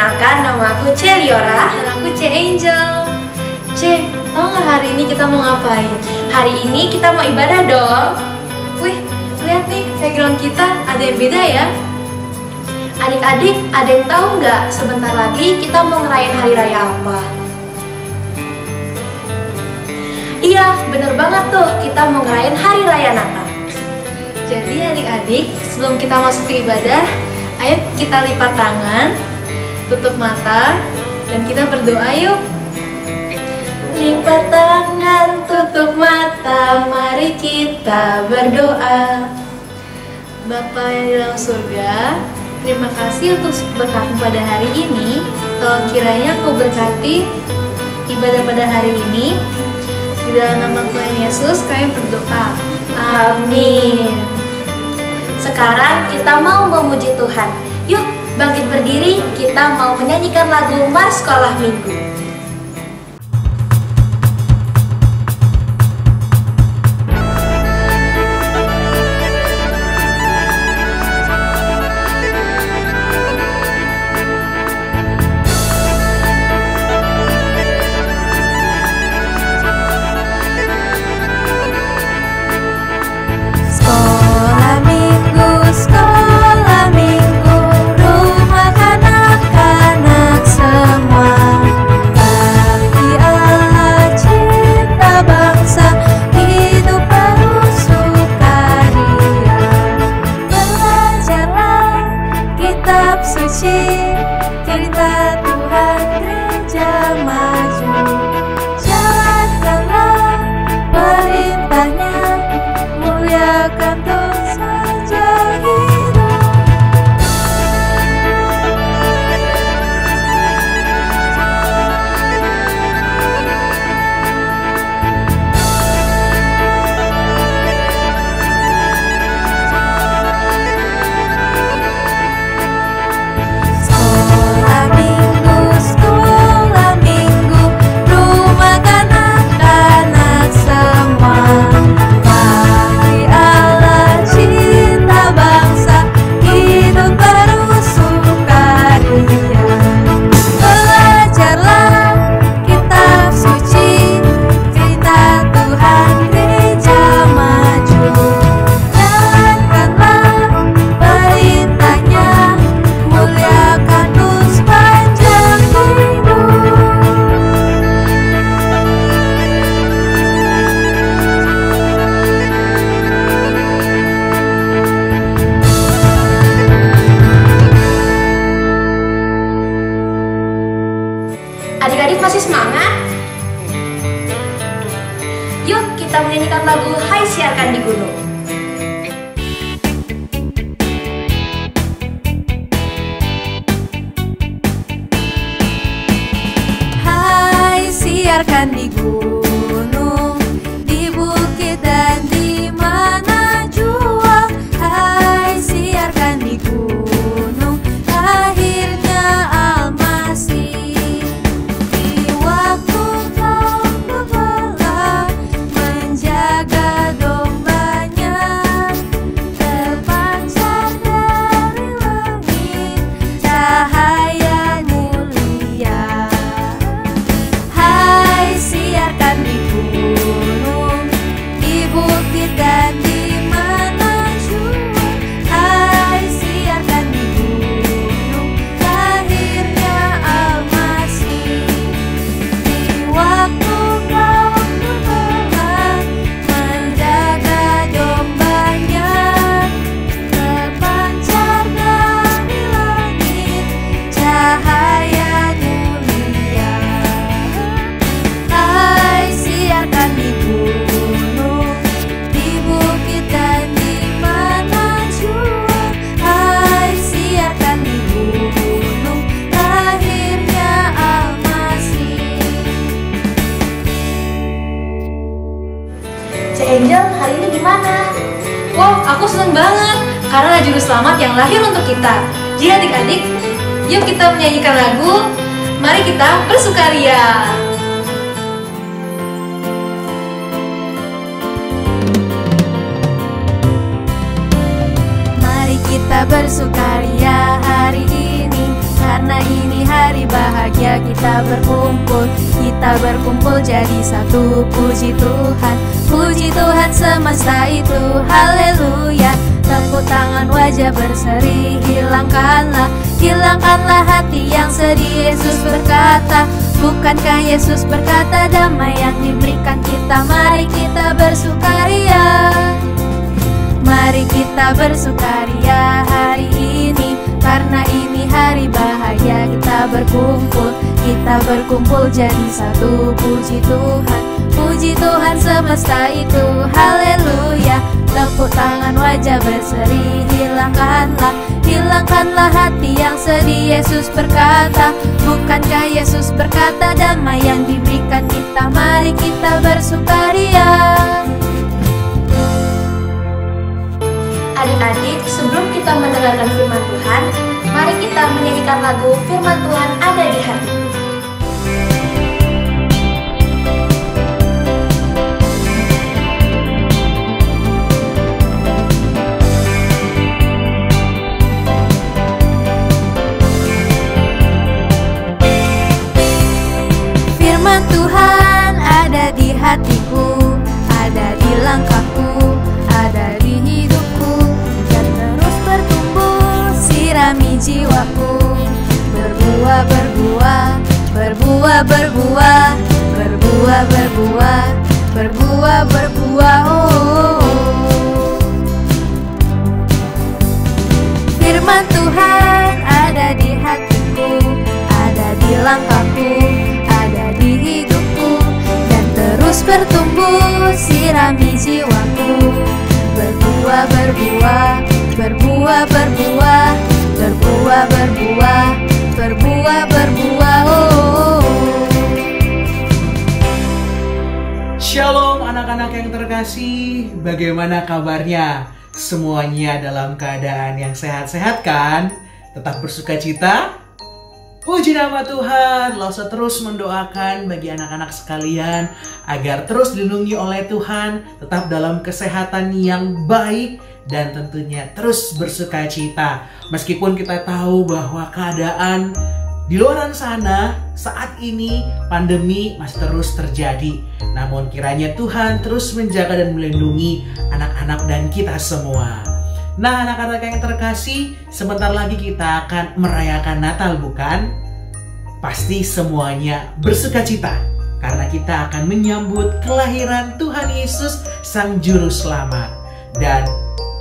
Perkenalkan, nama aku Celiora. Dan aku C Angel. C, tau gak hari ini kita mau ngapain? Hari ini kita mau ibadah dong. Wih, lihat nih, background kita ada yang beda ya. Adik-adik, ada yang tahu nggak sebentar lagi kita mau ngerayain hari raya apa? Iya, bener banget tuh, kita mau ngerayain hari raya Natal. Jadi adik-adik, sebelum kita masuk ke ibadah, ayo kita lipat tangan, tutup mata, dan kita berdoa yuk. Lipat tangan, tutup mata, mari kita berdoa. Bapa yang di dalam surga, terima kasih untuk berkat pada hari ini. Tolong kiranya Kau berkati ibadah pada hari ini. Di dalam nama Tuhan Yesus kami berdoa. Amin. Sekarang kita mau memuji Tuhan. Yuk bangkit berdiri, kita mau menyanyikan lagu Mars Sekolah Minggu. Cerita Tuhan gereja maju, jalankanlah perintahnya, muliakan Tuhan saja hidup. Adik-adik masih semangat? Yuk kita menyanyikan lagu Hai Siarkan di Gunung. Hai siarkan di gunung, di bukit dan di mana jua. Hai siarkan di gunung, lahirnya Almasih. Angel, hari ini gimana? Wow, aku seneng banget karena ada juru selamat yang lahir untuk kita. Jadi adik-adik, yuk kita menyanyikan lagu Mari Kita Bersukaria. Mari kita bersukaria hari ini, karena ini hari berkumpul, kita berkumpul jadi satu. Puji Tuhan semesta itu, haleluya. Tepuk tangan, wajah berseri, hilangkanlah hati yang sedih. Yesus berkata, bukankah Yesus berkata damai yang diberikan kita? Mari kita bersukaria, mari kita bersukaria hari ini, karena ini hari bahagia. Kita berkumpul jadi satu. Puji Tuhan semesta itu, haleluya. Tepuk tangan, wajah berseri, hilangkanlah hati yang sedih. Yesus berkata, bukankah Yesus berkata damai yang diberikan kita? Mari kita bersukaria. Adik-adik, sebelum kita mendengarkan firman Tuhan, mari kita menyanyikan lagu Firman Tuhan Ada di Hati. Firman Tuhan ada di hatiku, ada di langkahku, ada di hidupku, dan terus bertumbuh, sirami jiwaku. Berbuah, oh. Firman Tuhan ada di hatiku, ada di langkahku, ada di hidupku, dan terus bertumbuh, sirami jiwaku. Berbuah, oh. Shalom anak-anak yang terkasih, bagaimana kabarnya? Semuanya dalam keadaan yang sehat-sehat kan? Tetap bersuka cita? Puji nama Tuhan, Lausa terus mendoakan bagi anak-anak sekalian agar terus dilindungi oleh Tuhan, tetap dalam kesehatan yang baik, dan tentunya terus bersuka cita. Meskipun kita tahu bahwa keadaan di luar sana saat ini pandemi masih terus terjadi, namun kiranya Tuhan terus menjaga dan melindungi anak-anak dan kita semua. Nah, anak-anak yang terkasih, sebentar lagi kita akan merayakan Natal, bukan? Pasti semuanya bersuka cita karena kita akan menyambut kelahiran Tuhan Yesus Sang Juru Selamat. Dan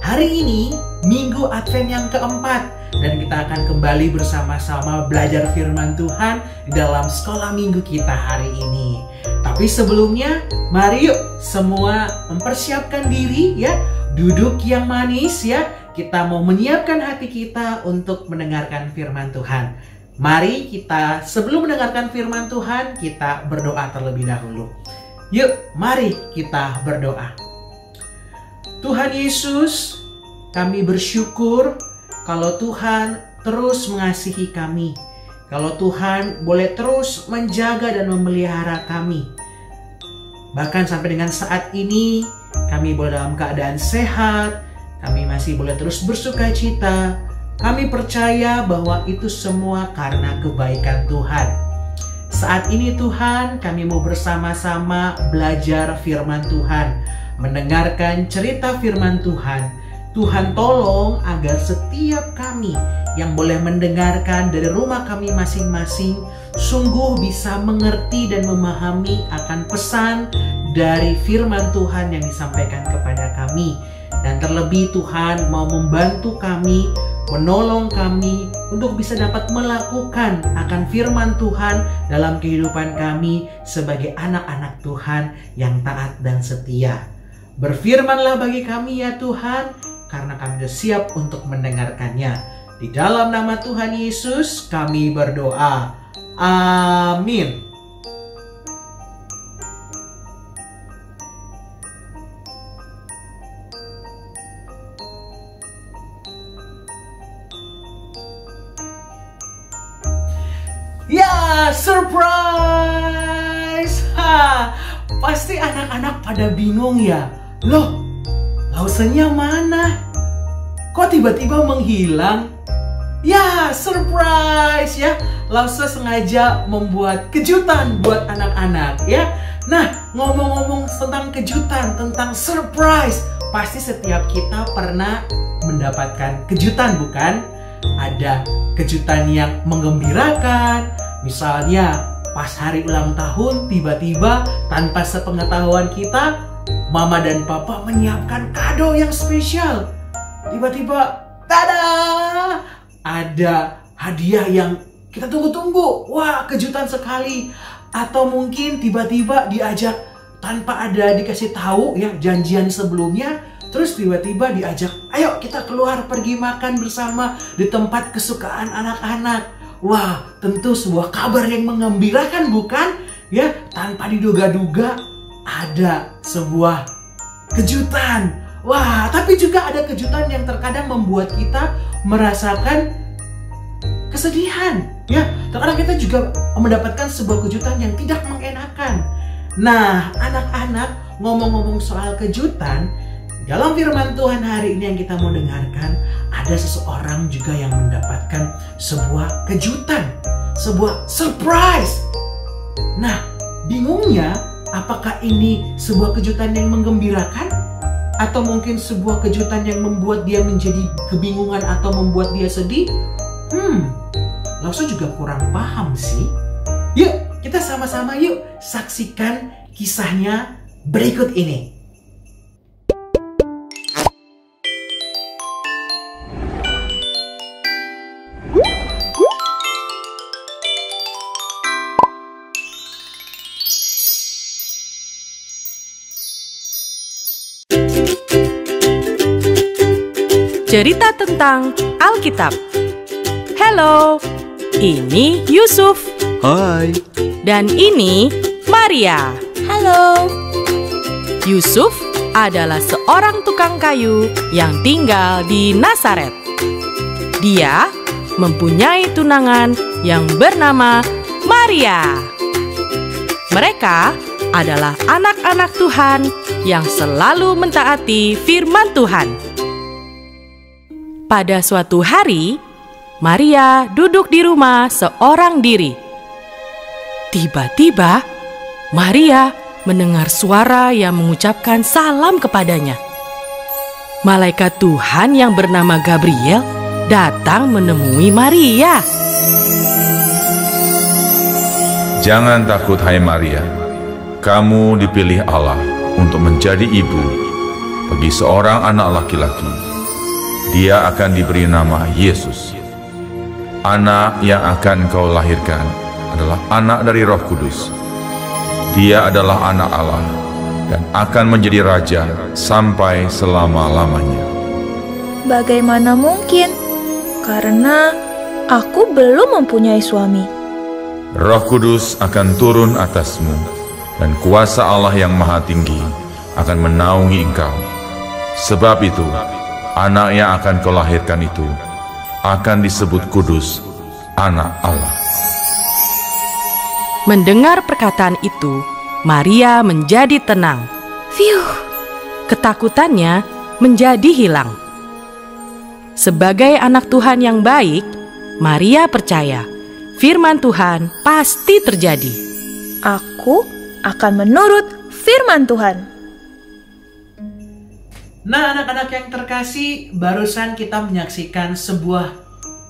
hari ini Minggu Advent yang keempat, dan kita akan kembali bersama-sama belajar firman Tuhan di dalam sekolah minggu kita hari ini. Tapi sebelumnya, mari yuk semua mempersiapkan diri ya, duduk yang manis ya. Kita mau menyiapkan hati kita untuk mendengarkan firman Tuhan. Mari kita sebelum mendengarkan firman Tuhan, kita berdoa terlebih dahulu. Yuk, mari kita berdoa. Tuhan Yesus, kami bersyukur kalau Tuhan terus mengasihi kami. Kalau Tuhan boleh terus menjaga dan memelihara kami. Bahkan sampai dengan saat ini, kami boleh dalam keadaan sehat, kami masih boleh terus bersuka cita. Kami percaya bahwa itu semua karena kebaikan Tuhan. Saat ini Tuhan, kami mau bersama-sama belajar firman Tuhan, mendengarkan cerita firman Tuhan. Tuhan tolong agar setiap kami yang boleh mendengarkan dari rumah kami masing-masing sungguh bisa mengerti dan memahami akan pesan dari firman Tuhan yang disampaikan kepada kami. Dan terlebih Tuhan mau membantu kami, menolong kami untuk bisa dapat melakukan akan firman Tuhan dalam kehidupan kami sebagai anak-anak Tuhan yang taat dan setia. Berfirmanlah bagi kami ya Tuhan, karena kami sudah siap untuk mendengarkannya. Di dalam nama Tuhan Yesus kami berdoa. Amin. Ya, surprise! Pasti anak-anak pada bingung ya. Loh, Lausanya mana? Kok tiba-tiba menghilang? Ya, surprise ya. Lause sengaja membuat kejutan buat anak-anak ya. Nah, ngomong-ngomong tentang kejutan, tentang surprise, pasti setiap kita pernah mendapatkan kejutan, bukan? Ada kejutan yang menggembirakan, misalnya pas hari ulang tahun tiba-tiba tanpa sepengetahuan kita, mama dan papa menyiapkan kado yang spesial. Tiba-tiba, tada! Ada hadiah yang kita tunggu-tunggu. Wah, kejutan sekali. Atau mungkin tiba-tiba diajak tanpa ada dikasih tahu ya, janjian sebelumnya, terus tiba-tiba diajak, ayo kita keluar pergi makan bersama di tempat kesukaan anak-anak. Wah, tentu sebuah kabar yang menggembirakan, bukan? Ya, tanpa diduga-duga ada sebuah kejutan. Wah, tapi juga ada kejutan yang terkadang membuat kita merasakan kesedihan. Ya, terkadang kita juga mendapatkan sebuah kejutan yang tidak mengenakan. Nah, anak-anak, ngomong-ngomong soal kejutan, dalam firman Tuhan hari ini yang kita mau dengarkan, ada seseorang juga yang mendapatkan sebuah kejutan, sebuah surprise. Nah, bingungnya, apakah ini sebuah kejutan yang menggembirakan? Atau mungkin sebuah kejutan yang membuat dia menjadi kebingungan atau membuat dia sedih? Lause juga kurang paham sih. Yuk, kita sama-sama yuk saksikan kisahnya berikut ini. Cerita tentang Alkitab. Halo, ini Yusuf. Hai. Dan ini Maria. Halo. Yusuf adalah seorang tukang kayu yang tinggal di Nazaret. Dia mempunyai tunangan yang bernama Maria. Mereka adalah anak-anak Tuhan yang selalu mentaati firman Tuhan. Pada suatu hari, Maria duduk di rumah seorang diri. Tiba-tiba, Maria mendengar suara yang mengucapkan salam kepadanya. Malaikat Tuhan yang bernama Gabriel datang menemui Maria. Jangan takut, hai Maria. Kamu dipilih Allah untuk menjadi ibu bagi seorang anak laki-laki. Dia akan diberi nama Yesus. Anak yang akan kau lahirkan adalah anak dari Roh Kudus. Dia adalah anak Allah dan akan menjadi raja sampai selama-lamanya. Bagaimana mungkin? Karena aku belum mempunyai suami. Roh Kudus akan turun atasmu dan kuasa Allah yang Maha Tinggi akan menaungi engkau. Sebab itu, anak yang akan kau lahirkan itu akan disebut kudus, anak Allah. Mendengar perkataan itu, Maria menjadi tenang. Fiuh, Ketakutannya menjadi hilang. Sebagai anak Tuhan yang baik, Maria percaya firman Tuhan pasti terjadi. aku akan menurut firman Tuhan. Nah, anak-anak yang terkasih, barusan kita menyaksikan sebuah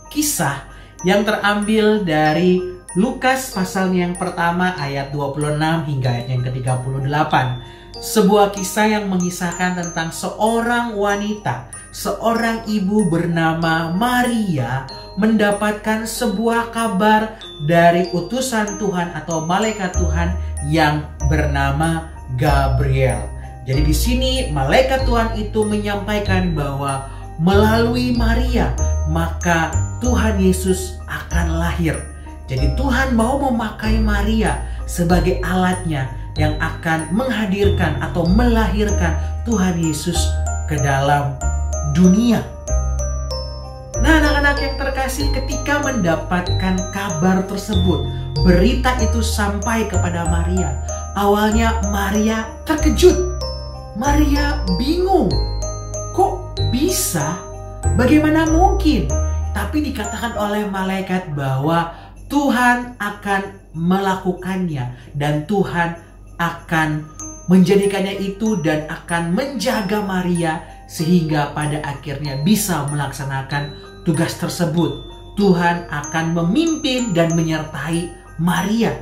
kisah yang terambil dari Lukas pasal yang pertama ayat 26 hingga ayat yang ke-38. Sebuah kisah yang mengisahkan tentang seorang wanita, seorang ibu bernama Maria mendapatkan sebuah kabar dari utusan Tuhan atau malaikat Tuhan yang bernama Gabriel. Jadi di sini malaikat Tuhan itu menyampaikan bahwa melalui Maria maka Tuhan Yesus akan lahir. Jadi Tuhan mau memakai Maria sebagai alatnya yang akan menghadirkan atau melahirkan Tuhan Yesus ke dalam dunia. Nah, anak-anak yang terkasih, ketika mendapatkan kabar tersebut, berita itu sampai kepada Maria. Awalnya Maria terkejut. Maria bingung. Kok bisa? Bagaimana mungkin? Tapi dikatakan oleh malaikat bahwa Tuhan akan melakukannya dan Tuhan akan menjadikannya itu dan akan menjaga Maria sehingga pada akhirnya bisa melaksanakan tugas tersebut. Tuhan akan memimpin dan menyertai Maria.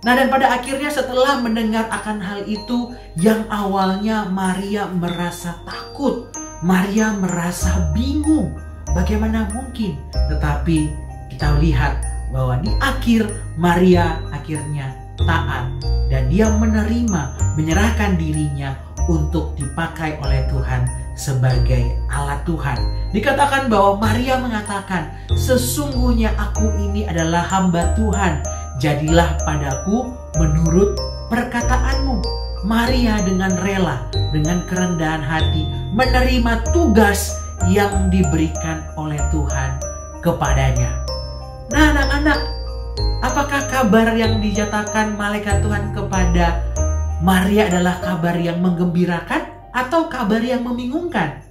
Nah, dan pada akhirnya setelah mendengar akan hal itu, yang awalnya Maria merasa takut, Maria merasa bingung, bagaimana mungkin? Tetapi kita lihat bahwa di akhir Maria akhirnya taat dan dia menyerahkan dirinya untuk dipakai oleh Tuhan sebagai alat Tuhan. Dikatakan bahwa Maria mengatakan, sesungguhnya aku ini adalah hamba Tuhan, jadilah padaku menurut perkataanmu. Maria dengan rela, dengan kerendahan hati menerima tugas yang diberikan oleh Tuhan kepadanya. Nah, anak-anak, apakah kabar yang dinyatakan malaikat Tuhan kepada Maria adalah kabar yang menggembirakan atau kabar yang membingungkan?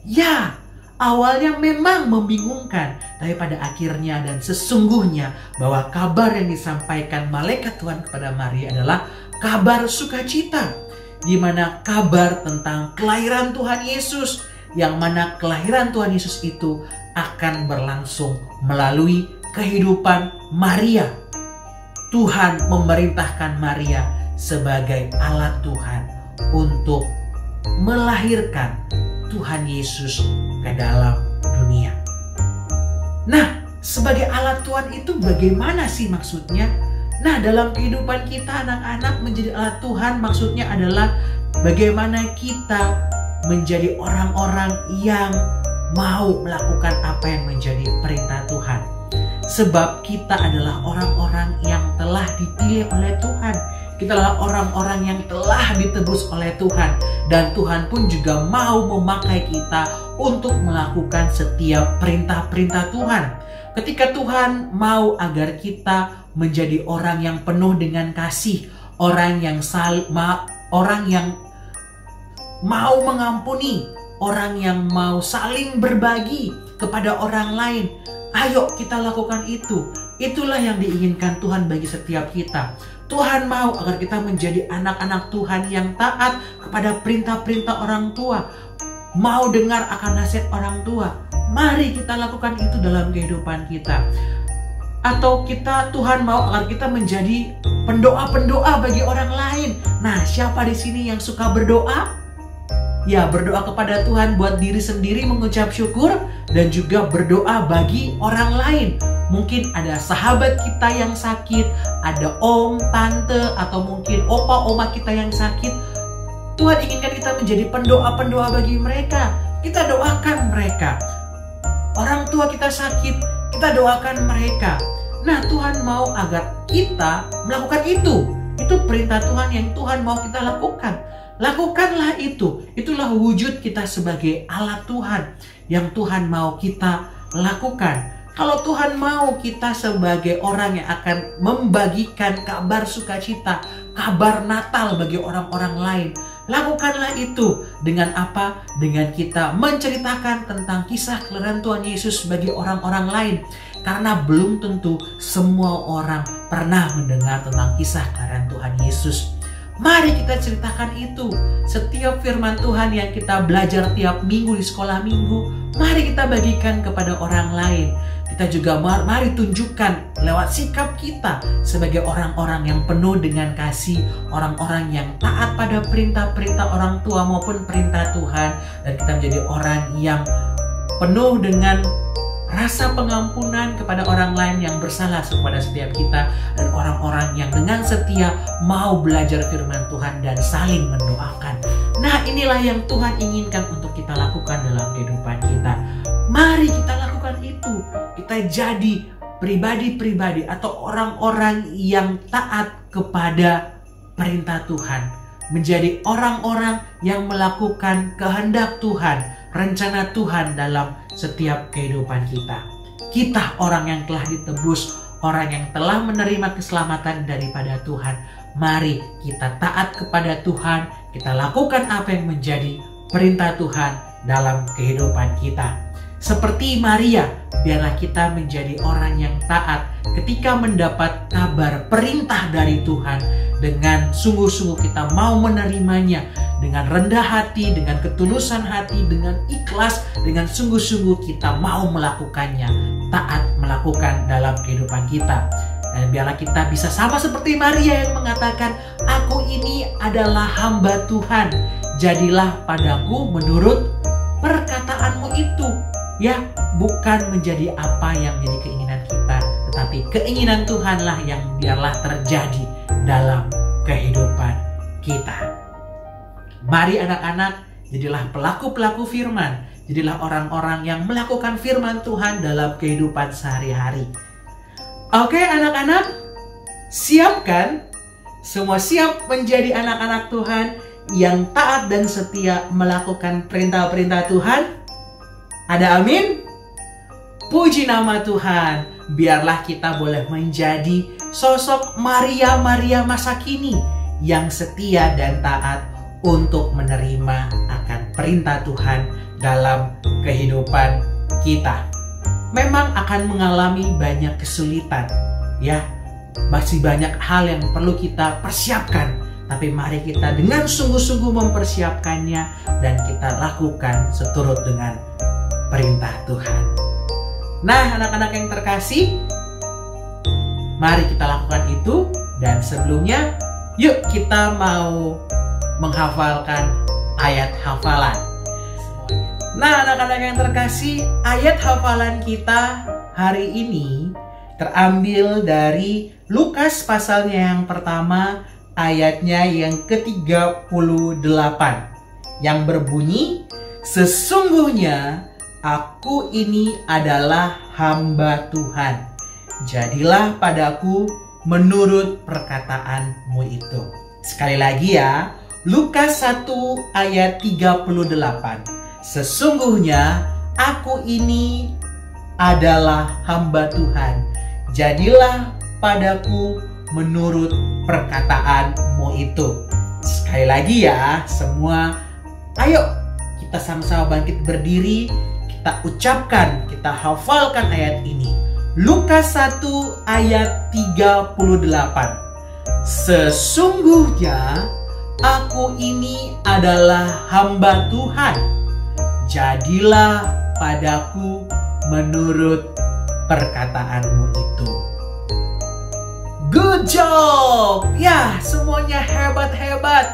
Ya, awalnya memang membingungkan, tapi pada akhirnya dan sesungguhnya bahwa kabar yang disampaikan malaikat Tuhan kepada Maria adalah kabar sukacita, di mana kabar tentang kelahiran Tuhan Yesus, yang mana kelahiran Tuhan Yesus itu akan berlangsung melalui kehidupan Maria. Tuhan memerintahkan Maria sebagai alat Tuhan untuk melahirkan Tuhan Yesus ke dalam dunia. Nah, sebagai alat Tuhan itu bagaimana sih maksudnya? Nah, dalam kehidupan kita anak-anak menjadi alat Tuhan maksudnya adalah bagaimana kita menjadi orang-orang yang mau melakukan apa yang menjadi perintah Tuhan. Sebab kita adalah orang-orang yang telah dipilih oleh Tuhan. Kita adalah orang-orang yang telah ditebus oleh Tuhan. Dan Tuhan pun juga mau memakai kita untuk melakukan setiap perintah-perintah Tuhan. Ketika Tuhan mau agar kita menjadi orang yang penuh dengan kasih, orang yang mau mengampuni, orang yang mau saling berbagi kepada orang lain. Ayo kita lakukan itu. Itulah yang diinginkan Tuhan bagi setiap kita. Tuhan mau agar kita menjadi anak-anak Tuhan yang taat kepada perintah-perintah orang tua, mau dengar akan nasihat orang tua. Mari kita lakukan itu dalam kehidupan kita. Atau Tuhan mau agar kita menjadi pendoa-pendoa bagi orang lain. Nah, siapa di sini yang suka berdoa? Ya, berdoa kepada Tuhan buat diri sendiri, mengucap syukur, dan juga berdoa bagi orang lain. Mungkin ada sahabat kita yang sakit, ada om, tante, atau mungkin opa, oma kita yang sakit. Tuhan inginkan kita menjadi pendoa-pendoa bagi mereka. Kita doakan mereka. Orang tua kita sakit, kita doakan mereka. Nah, Tuhan mau agar kita melakukan itu. Itu perintah Tuhan yang Tuhan mau kita lakukan. Lakukanlah itu. Itulah wujud kita sebagai alat Tuhan yang Tuhan mau kita lakukan. Kalau Tuhan mau kita sebagai orang yang akan membagikan kabar sukacita, kabar Natal bagi orang-orang lain, lakukanlah itu. Dengan apa? Dengan kita menceritakan tentang kisah kelahiran Tuhan Yesus bagi orang-orang lain. Karena belum tentu semua orang pernah mendengar tentang kisah kelahiran Tuhan Yesus. Mari kita ceritakan itu. Setiap firman Tuhan yang kita belajar tiap minggu di sekolah minggu, mari kita bagikan kepada orang lain. Kita juga mari tunjukkan lewat sikap kita sebagai orang-orang yang penuh dengan kasih, orang-orang yang taat pada perintah-perintah orang tua maupun perintah Tuhan. Dan kita menjadi orang yang penuh dengan rasa pengampunan kepada orang lain yang bersalah kepada setiap kita, dan orang-orang yang dengan setia mau belajar firman Tuhan dan saling mendoakan. Nah, inilah yang Tuhan inginkan untuk kita lakukan dalam kehidupan kita. Mari kita lakukan itu. Kita jadi pribadi-pribadi atau orang-orang yang taat kepada perintah Tuhan, menjadi orang-orang yang melakukan kehendak Tuhan, rencana Tuhan dalam setiap kehidupan kita. Kita orang yang telah ditebus, orang yang telah menerima keselamatan daripada Tuhan. Mari kita taat kepada Tuhan, kita lakukan apa yang menjadi perintah Tuhan, dalam kehidupan kita. Seperti Maria, biarlah kita menjadi orang yang taat ketika mendapat kabar perintah dari Tuhan. Dengan sungguh-sungguh kita mau menerimanya, dengan rendah hati, dengan ketulusan hati, dengan ikhlas, dengan sungguh-sungguh kita mau melakukannya, taat melakukan dalam kehidupan kita. Dan biarlah kita bisa sama seperti Maria yang mengatakan, aku ini adalah hamba Tuhan, jadilah padaku menurut perkataanmu itu. Ya, bukan menjadi apa yang menjadi keinginan kita, tetapi keinginan Tuhanlah yang biarlah terjadi dalam kehidupan kita. Mari anak-anak, jadilah pelaku-pelaku firman, jadilah orang-orang yang melakukan firman Tuhan dalam kehidupan sehari-hari. Oke anak-anak, siap kan? Semua siap menjadi anak-anak Tuhan yang taat dan setia melakukan perintah-perintah Tuhan? Ada amin? Puji nama Tuhan. Biarlah kita boleh menjadi sosok Maria masa kini yang setia dan taat untuk menerima akan perintah Tuhan dalam kehidupan kita. Memang akan mengalami banyak kesulitan, ya. Masih banyak hal yang perlu kita persiapkan, tapi mari kita dengan sungguh-sungguh mempersiapkannya dan kita lakukan seturut dengan perintah Tuhan. Nah, anak-anak yang terkasih, mari kita lakukan itu. Dan sebelumnya, yuk kita mau menghafalkan ayat hafalan. Nah, anak-anak yang terkasih, ayat hafalan kita hari ini terambil dari Lukas pasalnya yang pertama, ayatnya yang ke-38, yang berbunyi, sesungguhnya aku ini adalah hamba Tuhan. Jadilah padaku menurut perkataanmu itu. Sekali lagi ya, Lukas 1 ayat 38. Sesungguhnya aku ini adalah hamba Tuhan. Jadilah padaku menurut perkataanmu itu. Sekali lagi ya, semua ayo kita sama-sama bangkit berdiri. Kita ucapkan, kita hafalkan ayat ini. Lukas 1 ayat 38. Sesungguhnya aku ini adalah hamba Tuhan. Jadilah padaku menurut perkataanmu itu. Good job! Ya, semuanya hebat-hebat.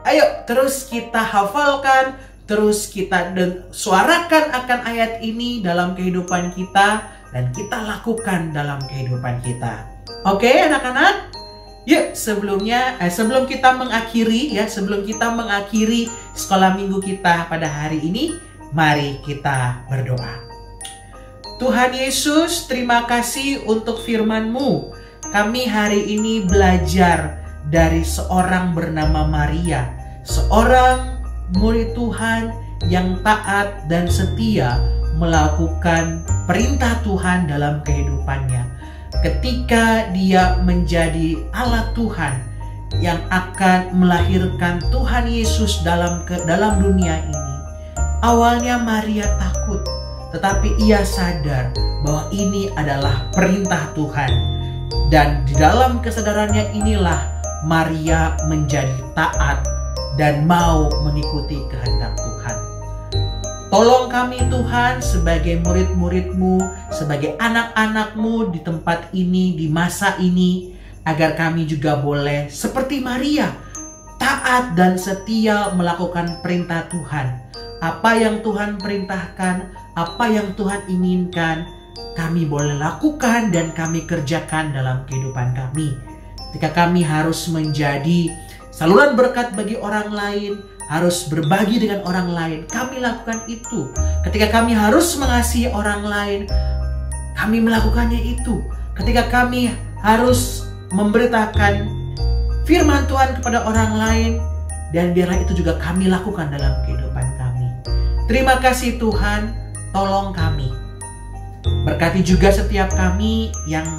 Ayo terus kita hafalkan, terus kita suarakan akan ayat ini dalam kehidupan kita dan kita lakukan dalam kehidupan kita. Oke, anak-anak? Yuk, sebelum kita mengakhiri sekolah minggu kita pada hari ini, mari kita berdoa. Tuhan Yesus, terima kasih untuk firman-Mu. Kami hari ini belajar dari seorang bernama Maria, seorang murid Tuhan yang taat dan setia melakukan perintah Tuhan dalam kehidupannya. Ketika dia menjadi alat Tuhan yang akan melahirkan Tuhan Yesus dalam dunia ini. Awalnya Maria takut, tetapi ia sadar bahwa ini adalah perintah Tuhan. Dan di dalam kesadarannya inilah Maria menjadi taat dan mau mengikuti kehendak Tuhan. Tolong kami Tuhan sebagai murid-murid-Mu, sebagai anak-anak-Mu di tempat ini, di masa ini, agar kami juga boleh seperti Maria, taat dan setia melakukan perintah Tuhan. Apa yang Tuhan perintahkan, apa yang Tuhan inginkan, kami boleh lakukan dan kami kerjakan dalam kehidupan kami. Ketika kami harus menjadi saluran berkat bagi orang lain, harus berbagi dengan orang lain, kami lakukan itu. Ketika kami harus mengasihi orang lain, kami melakukannya itu. Ketika kami harus memberitakan firman Tuhan kepada orang lain, dan biarlah itu juga kami lakukan dalam kehidupan kami. Terima kasih Tuhan, tolong kami. Berkati juga setiap kami yang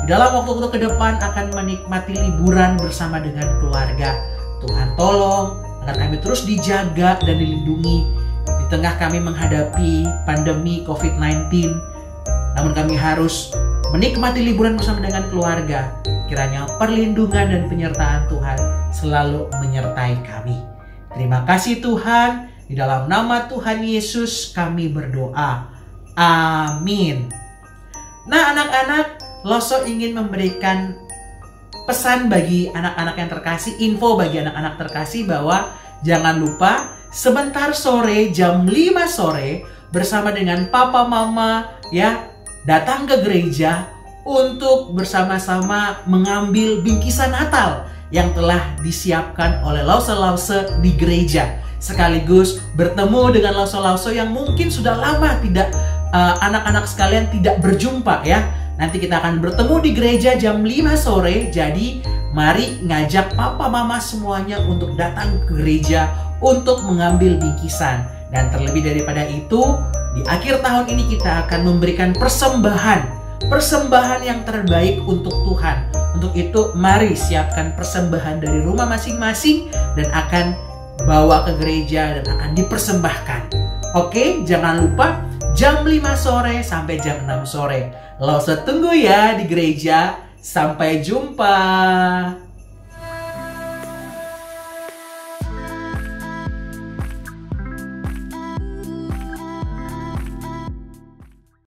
di dalam waktu-waktu ke depan akan menikmati liburan bersama dengan keluarga. Tuhan tolong agar kami terus dijaga dan dilindungi di tengah kami menghadapi pandemi COVID-19, namun kami harus menikmati liburan bersama dengan keluarga. Kiranya perlindungan dan penyertaan Tuhan selalu menyertai kami. Terima kasih Tuhan, di dalam nama Tuhan Yesus kami berdoa. Amin. Nah anak-anak, Loso ingin memberikan pesan bagi anak-anak yang terkasih, info bagi anak-anak terkasih bahwa jangan lupa sebentar sore jam 5 sore bersama dengan papa mama ya datang ke gereja untuk bersama-sama mengambil bingkisan Natal yang telah disiapkan oleh lause-lause di gereja. Sekaligus bertemu dengan lause-lause yang mungkin sudah lama tidak anak-anak sekalian tidak berjumpa ya. Nanti kita akan bertemu di gereja jam 5 sore. Jadi mari ngajak papa mama semuanya untuk datang ke gereja untuk mengambil bingkisan. Dan terlebih daripada itu, di akhir tahun ini kita akan memberikan persembahan yang terbaik untuk Tuhan. Untuk itu mari siapkan persembahan dari rumah masing-masing dan akan bawa ke gereja dan akan dipersembahkan. Oke, jangan lupa jam 5 sore sampai jam 6 sore. Lose tunggu ya di gereja. Sampai jumpa.